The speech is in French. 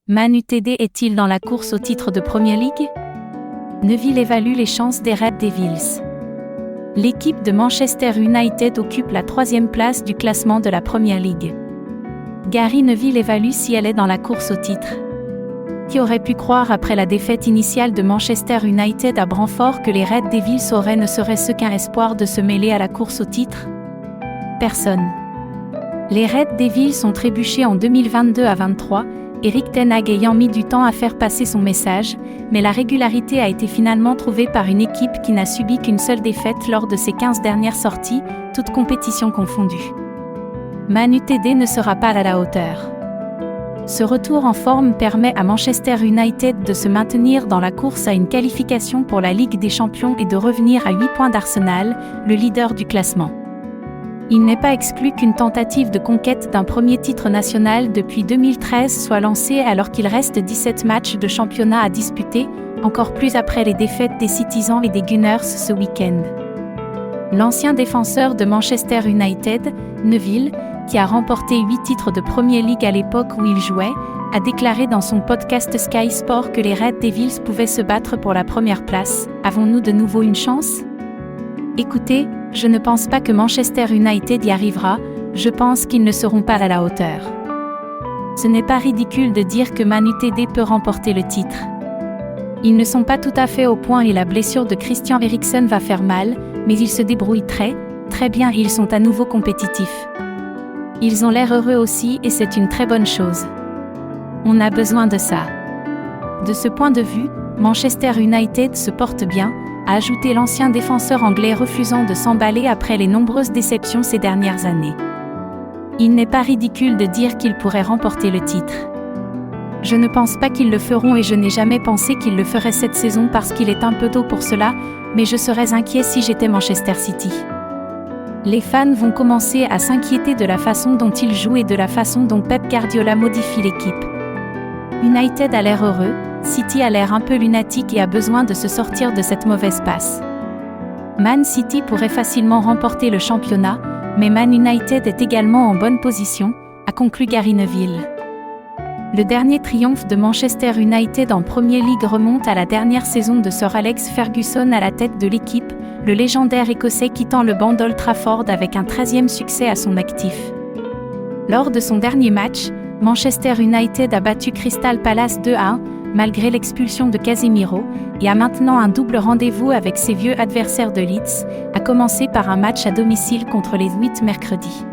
Man Utd est-il dans la course au titre de Premier League? Neville évalue les chances des Red Devils. L'équipe de Manchester United occupe la 3e place du classement de la Premier League. Gary Neville évalue si elle est dans la course au titre. Qui aurait pu croire après la défaite initiale de Manchester United à Brentford que les Red Devils auraient ne serait-ce qu'un espoir de se mêler à la course au titre? Personne. Les Red Devils ont trébuché en 2022 à 23, Erik ten Hag ayant mis du temps à faire passer son message, mais la régularité a été finalement trouvée par une équipe qui n'a subi qu'une seule défaite lors de ses 15 dernières sorties, toutes compétitions confondues. Man Utd ne sera pas à la hauteur. Ce retour en forme permet à Manchester United de se maintenir dans la course à une qualification pour la Ligue des Champions et de revenir à 8 points d'Arsenal, le leader du classement. Il n'est pas exclu qu'une tentative de conquête d'un premier titre national depuis 2013 soit lancée alors qu'il reste 17 matchs de championnat à disputer, encore plus après les défaites des Citizens et des Gunners ce week-end. L'ancien défenseur de Manchester United, Neville, qui a remporté 8 titres de Premier League à l'époque où il jouait, a déclaré dans son podcast Sky Sport que les Red Devils pouvaient se battre pour la première place. Avons-nous de nouveau une chance? Écoutez, je ne pense pas que Manchester United y arrivera, je pense qu'ils ne seront pas à la hauteur. Ce n'est pas ridicule de dire que Man Utd peut remporter le titre. Ils ne sont pas tout à fait au point et la blessure de Christian Eriksen va faire mal, mais ils se débrouillent très bien et ils sont à nouveau compétitifs. Ils ont l'air heureux aussi et c'est une très bonne chose. On a besoin de ça. De ce point de vue, Manchester United se porte bien, a ajouté l'ancien défenseur anglais refusant de s'emballer après les nombreuses déceptions ces dernières années. Il n'est pas ridicule de dire qu'ils pourraient remporter le titre. Je ne pense pas qu'ils le feront et je n'ai jamais pensé qu'ils le feraient cette saison parce qu'il est un peu tôt pour cela, mais je serais inquiet si j'étais Manchester City. Les fans vont commencer à s'inquiéter de la façon dont ils jouent et de la façon dont Pep Guardiola modifie l'équipe. United a l'air heureux, City a l'air un peu lunatique et a besoin de se sortir de cette mauvaise passe. Man City pourrait facilement remporter le championnat, mais Man United est également en bonne position, a conclu Gary Neville. Le dernier triomphe de Manchester United en Premier League remonte à la dernière saison de Sir Alex Ferguson à la tête de l'équipe, le légendaire Écossais quittant le banc d'Old Trafford avec un 13e succès à son actif. Lors de son dernier match, Manchester United a battu Crystal Palace 2-1, malgré l'expulsion de Casemiro, et a maintenant un double rendez-vous avec ses vieux adversaires de Leeds, à commencer par un match à domicile contre les Leeds mercredi.